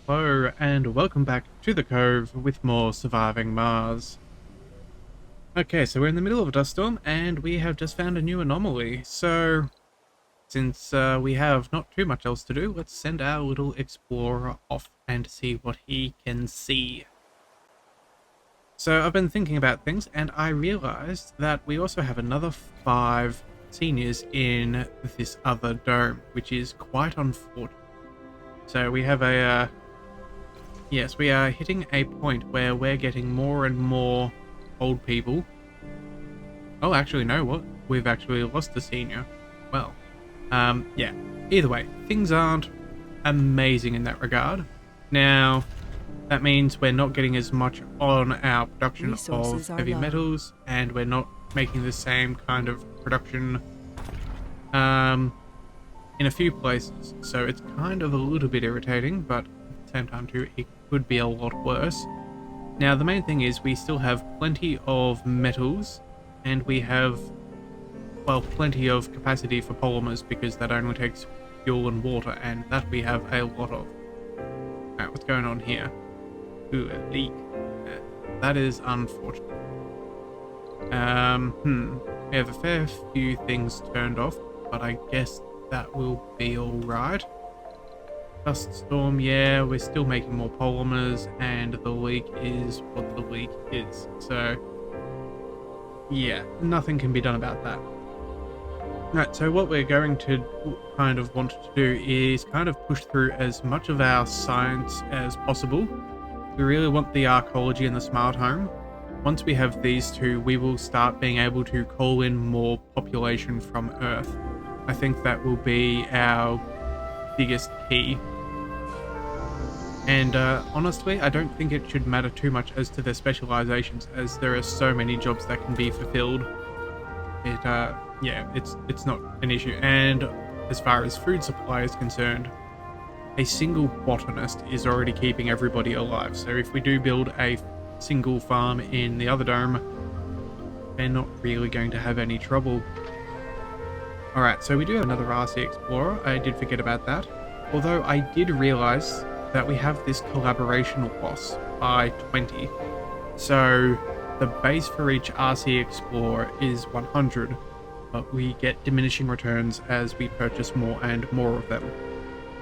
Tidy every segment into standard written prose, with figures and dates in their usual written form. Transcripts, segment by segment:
Hello and welcome back to the Cove with more Surviving Mars. Okay, so we're in the middle of a dust storm and we have just found a new anomaly. So, since we have not too much else to do, let's send our little explorer off and see what he can see. So I've been thinking about things and I realized that we also have another 5 seniors in this other dome, which is quite unfortunate. So we have a yes, we are hitting a point where we're getting more and more old people. Oh, actually, no, what? We've actually lost a senior. Well, yeah. Either way, things aren't amazing in that regard. Now, that means we're not getting as much on our production of heavy metals, and we're not making the same kind of production in a few places. So it's kind of a little bit irritating, but at the same time too, it could be a lot worse. Now, the main thing is we still have plenty of metals, and we have, well, plenty of capacity for polymers because that only takes fuel and water, and that we have a lot of. Alright, what's going on here? Ooh, a leak. That is unfortunate. We have a fair few things turned off, but I guess that will be alright. Dust storm, yeah, we're still making more polymers, and the leak is what the leak is. So, yeah, nothing can be done about that. Right, so what we're going to kind of want to do is kind of push through as much of our science as possible. We really want the archaeology and the smart home. Once we have these two, we will start being able to call in more population from Earth. I think that will be our biggest key. And honestly, I don't think it should matter too much as to their specializations, as there are so many jobs that can be fulfilled. Yeah, it's not an issue. And as far as food supply is concerned, a single botanist is already keeping everybody alive. So if we do build a single farm in the other dome, they're not really going to have any trouble. Alright, so we do have another RC Explorer. I did forget about that. Although I did realize that we have this collaboration loss by 20. So the base for each RC Explorer is 100, but we get diminishing returns as we purchase more and more of them.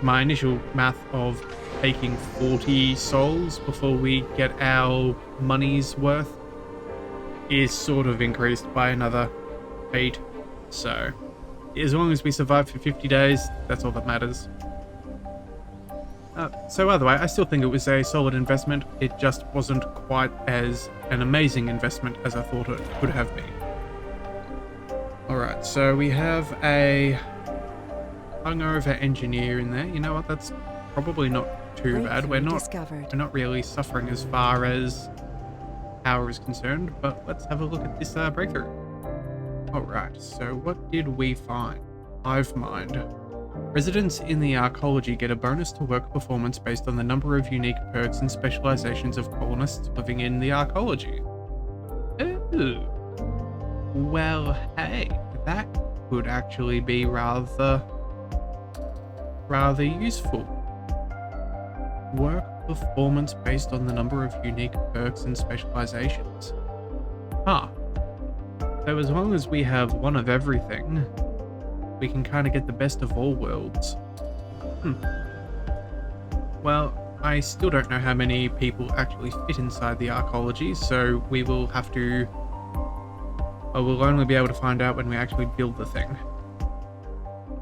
My initial math of taking 40 souls before we get our money's worth is sort of increased by another 8. So as long as we survive for 50 days, that's all that matters. So either way, I still think it was a solid investment. It just wasn't quite as an amazing investment as I thought it could have been. Alright, so we have a hungover engineer in there. You know what, that's probably not too bad. We're not really suffering as far as power is concerned, but let's have a look at this breakthrough. Alright, so what did we find? Hive mind. Residents in the archaeology get a bonus to work performance based on the number of unique perks and specializations of colonists living in the archaeology. Ooh. Well, hey, that could actually be rather useful. Work performance based on the number of unique perks and specializations. Huh. So as long as we have one of everything, we can kind of get the best of all worlds. Well, I still don't know how many people actually fit inside the archaeology, so we will have to... Well, we'll only be able to find out when we actually build the thing.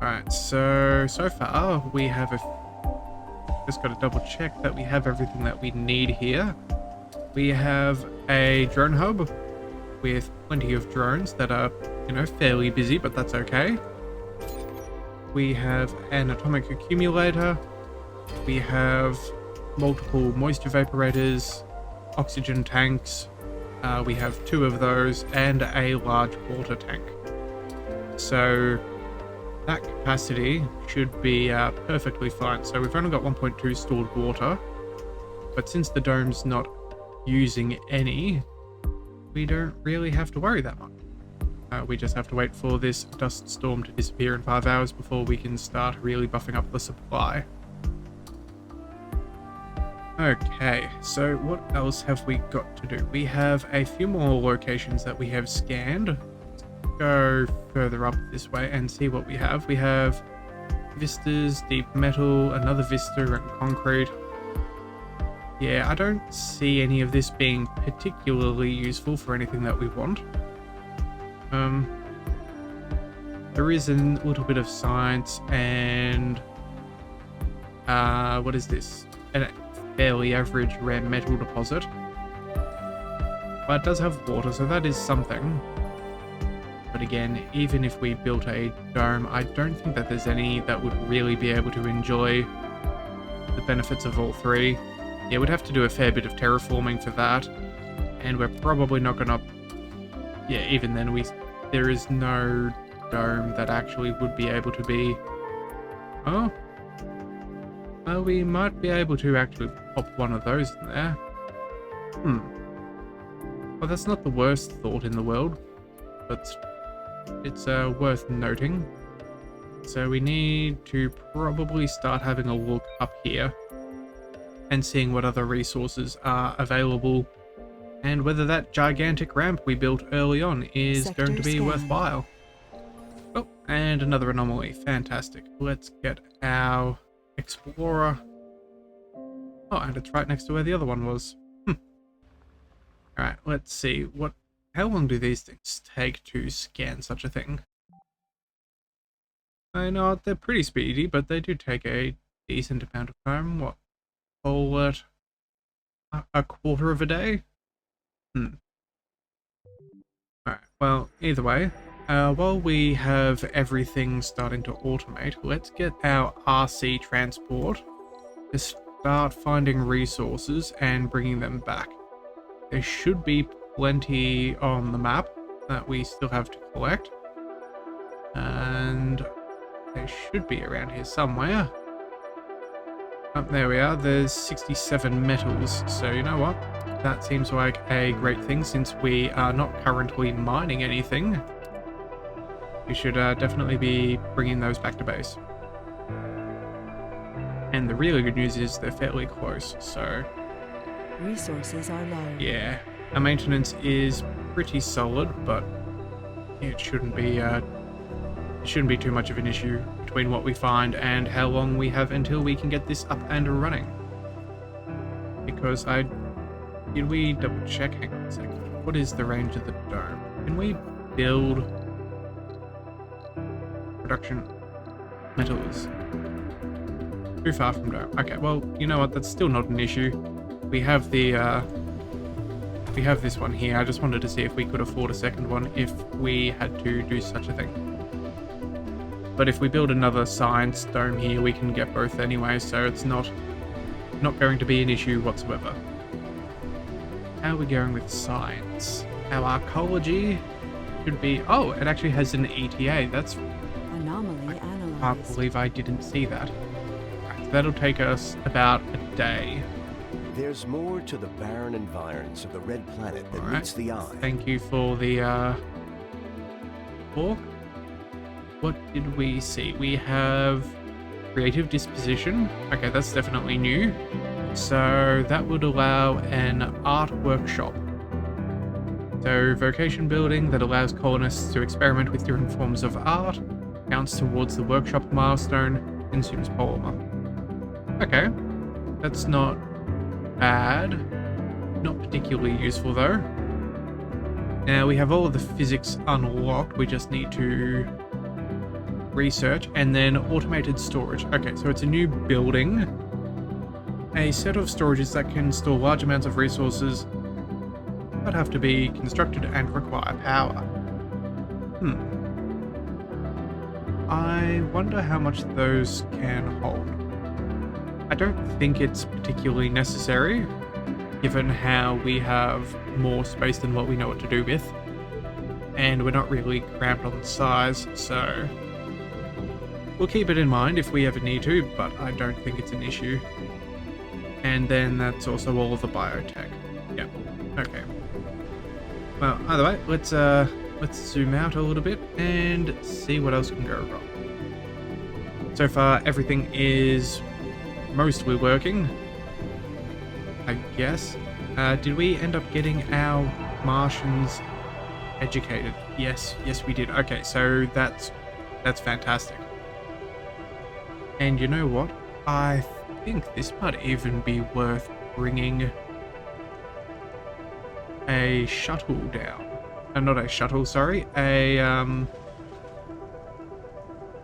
Alright, so far we have just got to double check that we have everything that we need here. We have a drone hub with plenty of drones that are, you know, fairly busy, but that's okay. We have an atomic accumulator. We have multiple moisture evaporators, oxygen tanks. We have 2 of those and a large water tank. So that capacity should be perfectly fine. So we've only got 1.2 stored water, but since the dome's not using any, we don't really have to worry that much. We just have to wait for this dust storm to disappear in 5 hours before we can start really buffing up the supply. Okay, so what else have we got to do? We have a few more locations that we have scanned. Let's go further up this way and see what we have. We have vistas, deep metal, another vista, and concrete. Yeah, I don't see any of this being particularly useful for anything that we want. There is a little bit of science and what is this? A fairly average rare metal deposit. But it does have water, so that is something. But again, even if we built a dome, I don't think that there's any that would really be able to enjoy the benefits of all three. Yeah, we'd have to do a fair bit of terraforming for that. And we're probably not gonna... Yeah, even then, there is no dome that actually would be able to be... Oh? Well, we might be able to actually pop one of those in there. Well, that's not the worst thought in the world, but it's worth noting. So we need to probably start having a look up here and seeing what other resources are available and whether that gigantic ramp we built early on is going to be worthwhile. Oh, and another anomaly. Fantastic. Let's get our explorer. Oh, and it's right next to where the other one was. Alright, let's see. How long do these things take to scan such a thing? I know they're pretty speedy, but they do take a decent amount of time. What? Call it a quarter of a day? Alright, well, either way, while we have everything starting to automate, let's get our RC transport to start finding resources and bringing them back. There should be plenty on the map that we still have to collect, and they should be around here somewhere. Oh, there we are. There's 67 metals, so you know what? That seems like a great thing since we are not currently mining anything. We should definitely be bringing those back to base. And the really good news is they're fairly close, so... Resources are low. Yeah, our maintenance is pretty solid, but it shouldn't be too much of an issue between what we find and how long we have until we can get this up and running. Because did we double check? Hang on a second. What is the range of the dome? Can we build production metals? Too far from dome. Okay, well, you know what? That's still not an issue. We have the we have this one here. I just wanted to see if we could afford a second one if we had to do such a thing. But if we build another science dome here, we can get both anyway, so it's not going to be an issue whatsoever. How are we going with science? Our archaeology should be... Oh, it actually has an ETA. That's... Anomaly I analyzed. can't believe I didn't see that. Right, so that'll take us about a day. There's more to the barren environs of the red planet than meets the eye. Thank you for the talk. What did we see? We have creative disposition. Okay, that's definitely new. So that would allow an art workshop. So vocation building that allows colonists to experiment with different forms of art, counts towards the workshop milestone, consumes polymer. Okay, that's not bad. Not particularly useful though. Now we have all of the physics unlocked. We just need to research and then automated storage. Okay, so it's a new building. A set of storages that can store large amounts of resources that have to be constructed and require power. I wonder how much those can hold. I don't think it's particularly necessary, given how we have more space than what we know what to do with. And we're not really cramped on size, so we'll keep it in mind if we ever need to, but I don't think it's an issue. And then that's also all of the biotech. Yep. Okay. Well, either way, let's zoom out a little bit and see what else can go wrong. So far, everything is mostly working. I guess. Did we end up getting our Martians educated? Yes, we did. Okay, so that's fantastic. And you know what? I think this might even be worth bringing a shuttle down. Not a shuttle, sorry.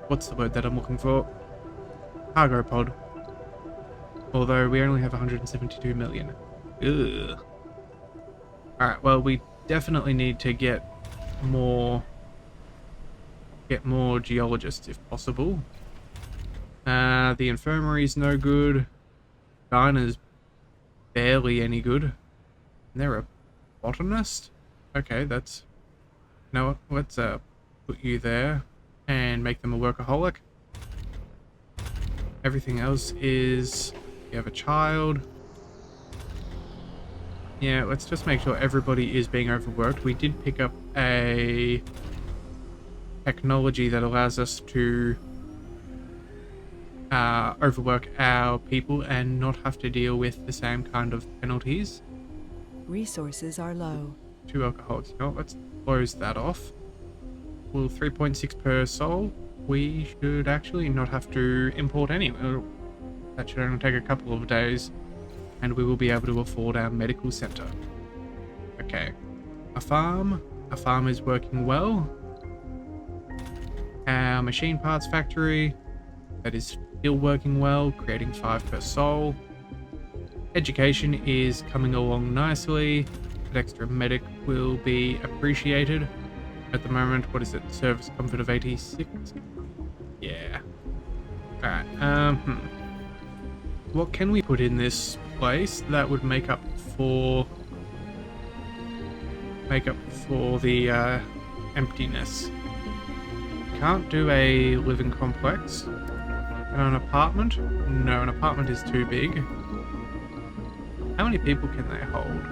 What's the word that I'm looking for? Cargo pod. Although we only have 172 million. Ugh. Alright, well, we definitely need to get more geologists if possible. The infirmary's no good. Dinah's barely any good. And they're a botanist? Okay, that's... You know what? Let's put you there and make them a workaholic. Everything else is... You have a child. Yeah, let's just make sure everybody is being overworked. We did pick up a technology that allows us to overwork our people and not have to deal with the same kind of penalties. Resources are low. 2 alcoholics. You know what, let's close that off. Well, 3.6 per soul. We should actually not have to import any. That should only take a couple of days, and we will be able to afford our medical center. Okay. A farm is working well. Our machine parts factory, that is still working well, creating 5 per soul. Education is coming along nicely. That extra medic will be appreciated. At the moment, what is it? Service comfort of 86? Yeah. Alright, what can we put in this place that would make up for the emptiness? Can't do a living complex. An apartment? No, an apartment is too big. How many people can they hold?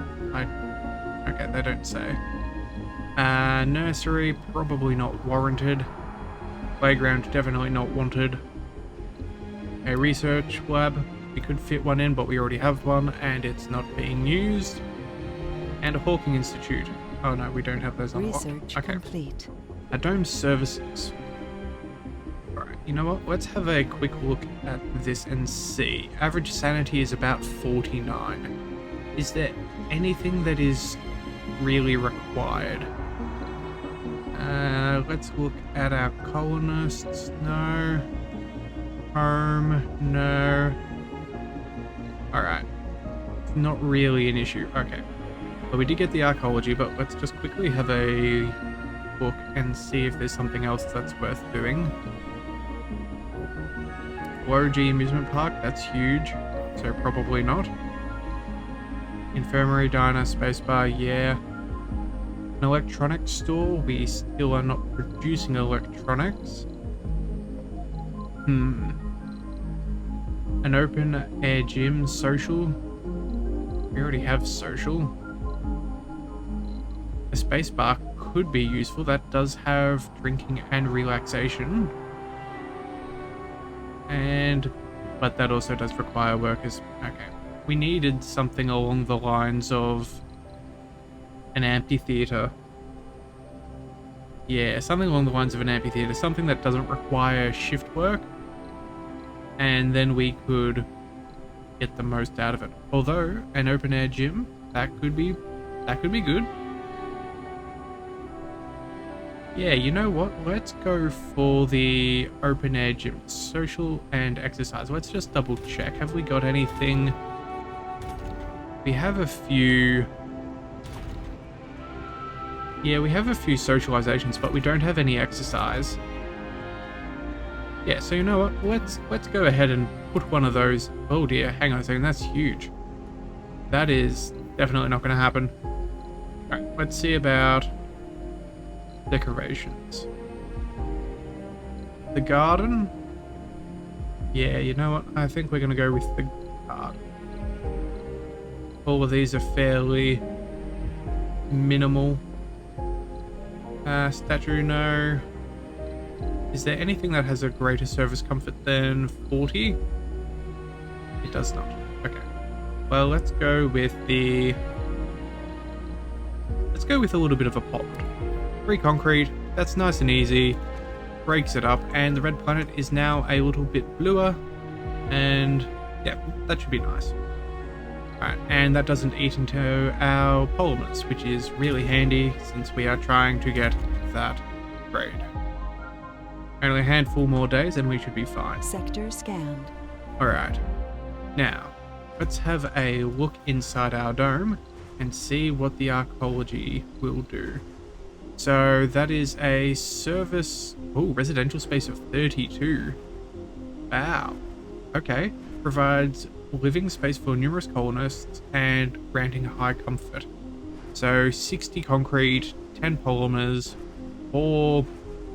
Okay, they don't say. Nursery, probably not warranted. Playground, definitely not wanted. A research lab, we could fit one in, but we already have one, and it's not being used. And a Hawking Institute. Oh no, we don't have those unlocked. Research Okay. complete. A dome services. Alright, you know what? Let's have a quick look at this and see. Average sanity is about 49. Is there anything that is really required? Let's look at our colonists. No. Home. No. Alright. It's not really an issue. Okay. Well, we did get the archaeology, but let's just quickly have a look and see if there's something else that's worth doing. Low G amusement park, that's huge, so probably not. Infirmary, diner, spacebar, yeah. An electronics store, we still are not producing electronics. An open air gym, social. We already have social. A space bar could be useful. That does have drinking and relaxation. But that also does require workers. Okay. We needed something along the lines of an amphitheater. Yeah, something along the lines of an amphitheater. Something that doesn't require shift work. And then we could get the most out of it. Although, an open air gym, that could be good. Yeah, you know what? Let's go for the open air gym. Social and exercise. Let's just double check. Have we got anything? We have a few... Yeah, we have a few socializations, but we don't have any exercise. Yeah, so you know what? Let's go ahead and put one of those... Oh dear, hang on a second. That's huge. That is definitely not going to happen. Alright, let's see about... decorations. The garden? Yeah, you know what? I think we're going to go with the garden. All of these are fairly minimal. Statue, no. Is there anything that has a greater service comfort than 40? It does not. Okay. well, let's go with a little bit of a pond. 3 concrete, that's nice and easy, breaks it up, and the red planet is now a little bit bluer, and yeah, that should be nice. Alright, and that doesn't eat into our polymers, which is really handy since we are trying to get that grade. Only a handful more days and we should be fine. Sector scanned. Alright, now let's have a look inside our dome and see what the archaeology will do. So that is a residential space of 32. Wow. Okay. Provides living space for numerous colonists and granting high comfort. So 60 concrete, 10 polymers, 4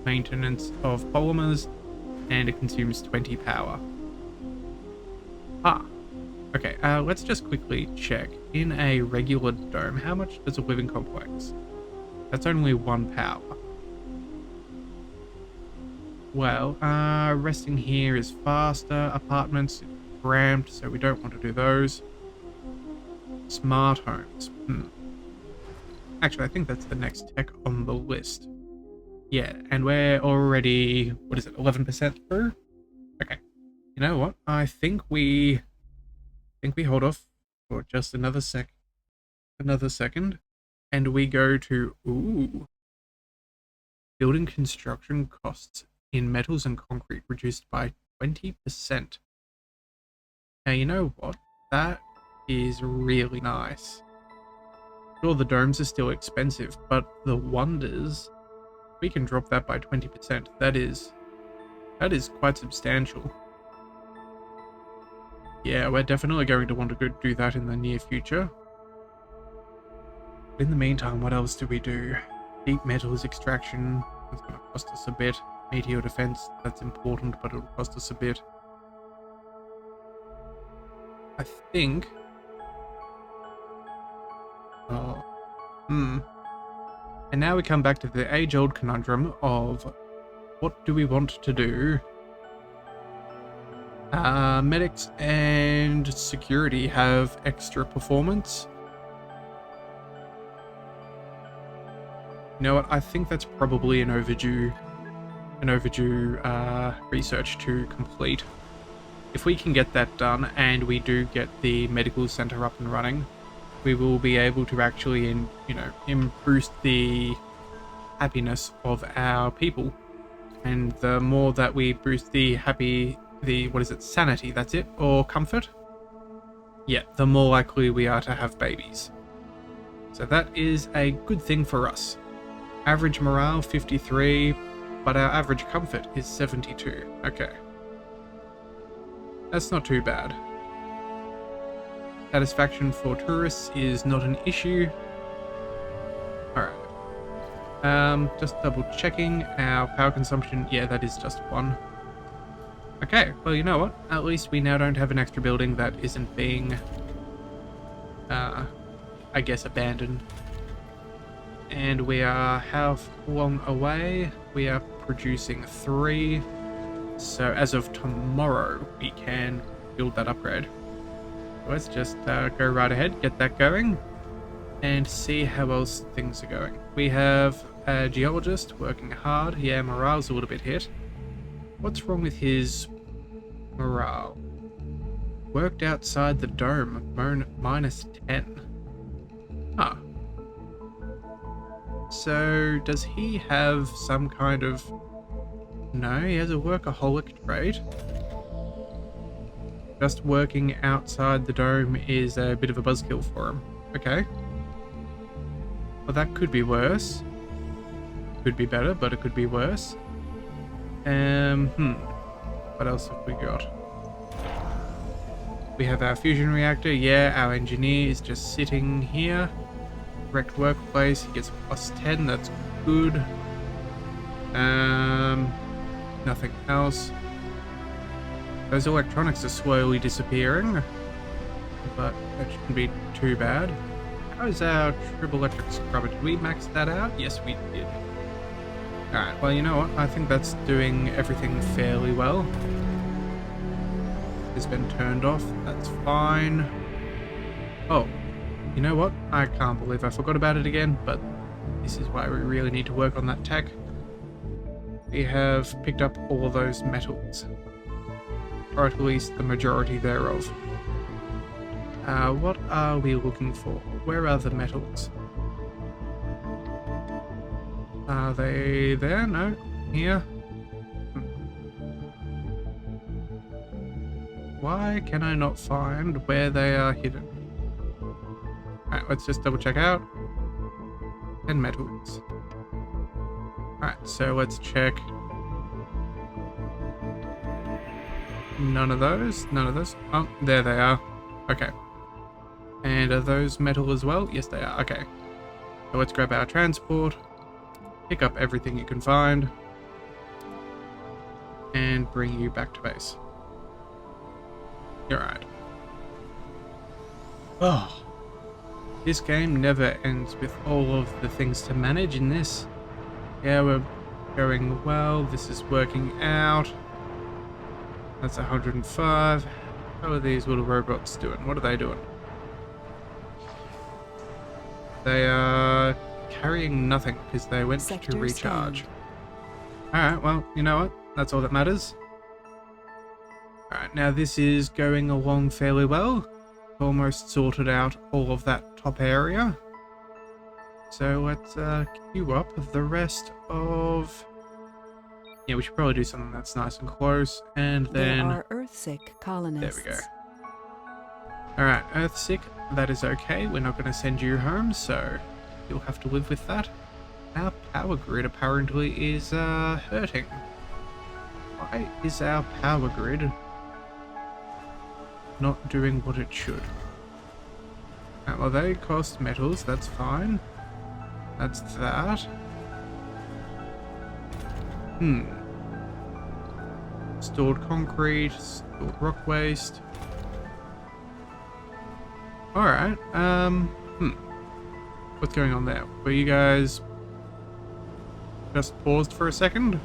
maintenance of polymers, and it consumes 20 power. Okay, let's just quickly check. In a regular dome, how much does a living complex? That's only 1 power. Well, resting here is faster. Apartments, cramped, so we don't want to do those. Smart homes. Actually, I think that's the next tech on the list. Yeah, and we're already, 11% through? Okay. You know what? I think we hold off for just another second, and we go to, building construction costs in metals and concrete reduced by 20%. Now, you know what? That is really nice. Sure, the domes are still expensive, but the wonders, we can drop that by 20%. That is quite substantial. Yeah, we're definitely going to want to go do that in the near future. In the meantime, what else do we do? Deep metals extraction, that's going to cost us a bit. Meteor defense, that's important, but it'll cost us a bit. I think... And now we come back to the age-old conundrum of what do we want to do? Medics and security have extra performance. You know what? I think that's probably an overdue research to complete. If we can get that done and we do get the medical center up and running, we will be able to actually, boost the happiness of our people. And the more that we boost sanity, that's it, or comfort? Yeah, the more likely we are to have babies. So that is a good thing for us. Average morale, 53, but our average comfort is 72. Okay. That's not too bad. Satisfaction for tourists is not an issue. Alright. Just double checking our power consumption. Yeah, that is just 1. Okay, well, you know what? At least we now don't have an extra building that isn't being, I guess, abandoned. And we are how long away? We are producing 3. So as of tomorrow, we can build that upgrade. Let's just go right ahead, get that going, and see how else things are going. We have a geologist working hard. Yeah, morale's a little bit hit. What's wrong with his morale? Worked outside the dome, minus 10. Huh. So, does he have some kind of... No, he has a workaholic trait. Just working outside the dome is a bit of a buzzkill for him. Okay. Well, that could be worse. Could be better, but it could be worse. What else have we got? We have our fusion reactor. Yeah, our engineer is just sitting here. Correct workplace. He gets plus 10. That's good. Nothing else. Those electronics are slowly disappearing, but that shouldn't be too bad. How's our triple electric scrubber? Did we max that out? Yes, we did. Alright, well, you know what? I think that's doing everything fairly well. It's been turned off. That's fine. Oh, you know what? I can't believe I forgot about it again, but this is why we really need to work on that tech. We have picked up all of those metals, or at least the majority thereof. What are we looking for? Where are the metals? Are they there? No? Here? Why can I not find where they are hidden? Alright, let's just double check out. And metals. Alright, so let's check. None of those. None of those. Oh, there they are. Okay. And are those metal as well? Yes, they are. Okay. So let's grab our transport. Pick up everything you can find. And bring you back to base. You're right. Oh. This game never ends with all of the things to manage in this. Yeah, we're going well. This is working out. That's 105. How are these little robots doing? What are they doing? They are carrying nothing because they went Sector to recharge. scanned. Alright, well, you know what? That's all that matters. Alright, now this is going along fairly well. Almost sorted out all of that top area. So let's queue up the rest of... Yeah, we should probably do something that's nice and close. And then... There are Earthsick colonists. There we go. Alright, Earthsick, that is okay. We're not going to send you home, so you'll have to live with that. Our power grid apparently is hurting. Why is our power grid not doing what it should? Well, they cost metals, that's fine. That's that. Stored concrete, stored rock waste. Alright, what's going on there? Were you guys just paused for a second?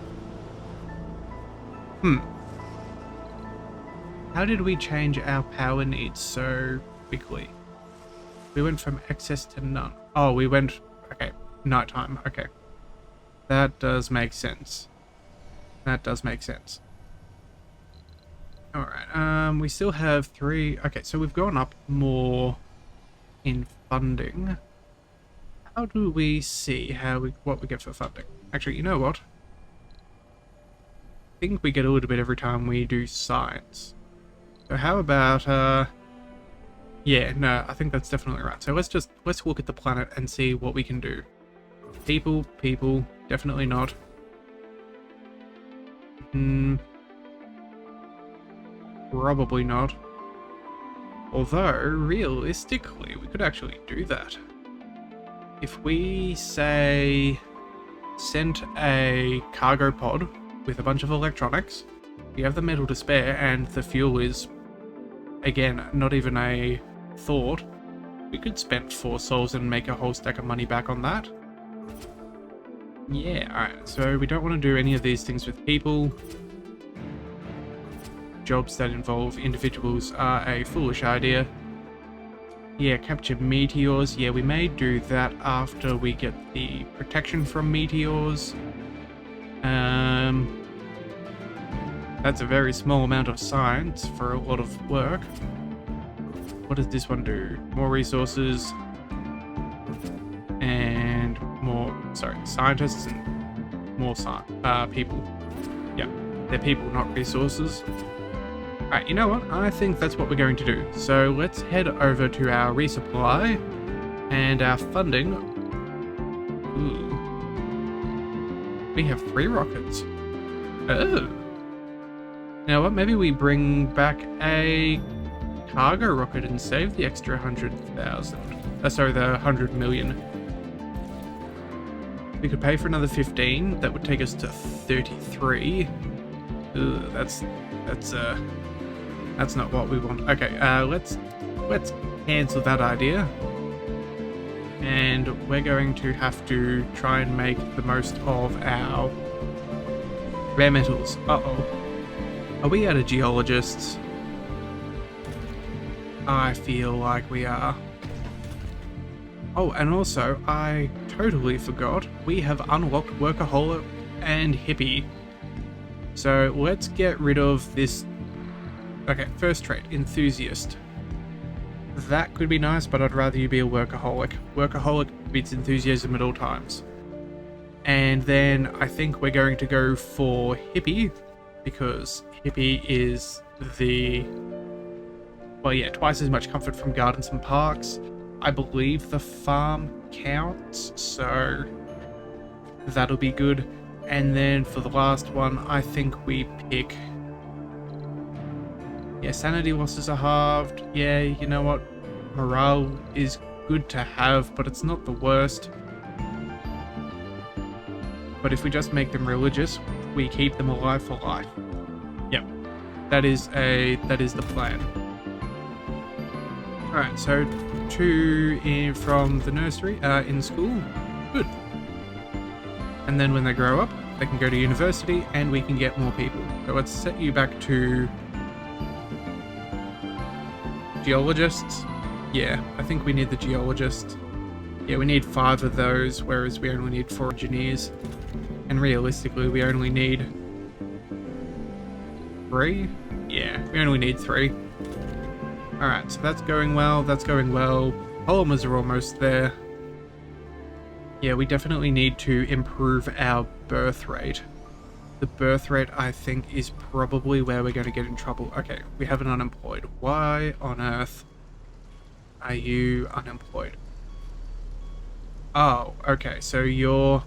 How did we change our power needs so quickly? We went from excess to none. Oh, we went... Okay, nighttime. Okay. That does make sense. That does make sense. Alright, we still have 3... Okay, so we've gone up more in funding. How do we see what we get for funding? Actually, you know what? I think we get a little bit every time we do science. So how about, yeah, no, I think that's definitely right. So let's look at the planet and see what we can do. People, definitely not. Probably not. Although, realistically, we could actually do that. If we, say, sent a cargo pod with a bunch of electronics, we have the metal to spare, and the fuel is, again, not even a thought, we could spend 4 souls and make a whole stack of money back on that. Yeah, alright, so we don't want to do any of these things with people. Jobs that involve individuals are a foolish idea. Yeah, capture meteors. Yeah, we may do that after we get the protection from meteors. That's a very small amount of science for a lot of work. What does this one do? More resources and more, sorry, scientists and more people. Yeah, they're people, not resources. Alright, you know what? I think that's what we're going to do. So let's head over to our resupply and our funding. Ooh. We have 3 rockets. Oh. You know what? Maybe we bring back a cargo rocket and save the extra 100,000. Sorry, the 100 million. We could pay for another 15. That would take us to 33. Ugh, that's not what we want. Okay, let's cancel that idea. And we're going to have to try and make the most of our rare metals. Uh-oh. Are we out of geologists? I feel like we are. Oh, and also, I totally forgot, we have unlocked Workaholic and Hippie. So let's get rid of this. Okay, first trait, Enthusiast. That could be nice, but I'd rather you be a Workaholic. Workaholic beats Enthusiasm at all times. And then I think we're going to go for Hippie, because Hippie is the... well, yeah, twice as much comfort from gardens and parks. I believe the farm counts, so that'll be good. And then for the last one, I think we pick... yeah, sanity losses are halved. Yeah, you know what? Morale is good to have, but it's not the worst. But if we just make them religious, we keep them alive for life. Yep, that is the plan. Alright, so 2 in from the nursery, in school. Good. And then when they grow up, they can go to university and we can get more people. So let's set you back to geologists. Yeah, I think we need the geologist. Yeah, we need 5 of those, whereas we only need 4 engineers. And realistically, we only need 3? Yeah, we only need 3. Alright, so that's going well, that's going well. Polymers are almost there. Yeah, we definitely need to improve our birth rate. The birth rate, I think, is probably where we're going to get in trouble. Okay, we have an unemployed. Why on earth are you unemployed? Oh, okay, so you're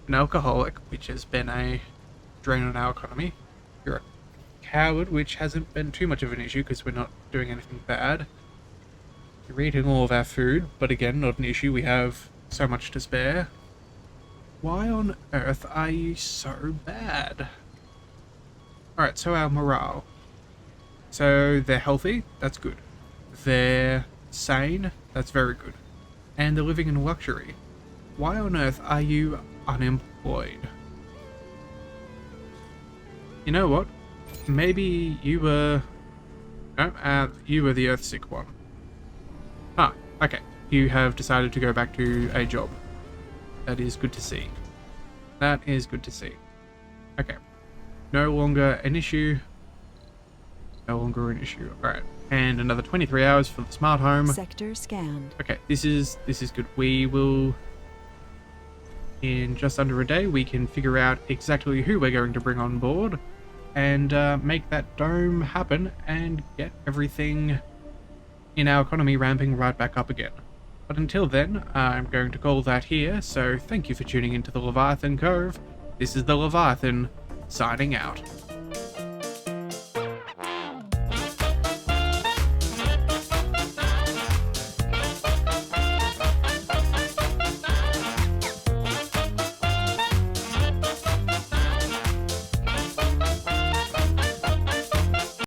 an alcoholic, which has been a drain on our economy. You're a coward, which hasn't been too much of an issue because we're not doing anything bad. You're eating all of our food, but again, not an issue. We have so much to spare. Why on earth are you so bad? Alright, so our morale. So they're healthy, that's good. They're sane, that's very good. And they're living in luxury. Why on earth are you unemployed? You know what? Maybe you were... no, you were the Earthsick one. Ah, okay. You have decided to go back to a job. That is good to see. That is good to see. Okay. No longer an issue. No longer an issue. Alright. And another 23 hours for the smart home. Sector scanned. Okay, this is good. We will... in just under a day, we can figure out exactly who we're going to bring on board and make that dome happen and get everything in our economy ramping right back up again. But until then, I'm going to call that here, so thank you for tuning into the Leviathan Cove. This is the Leviathan, signing out.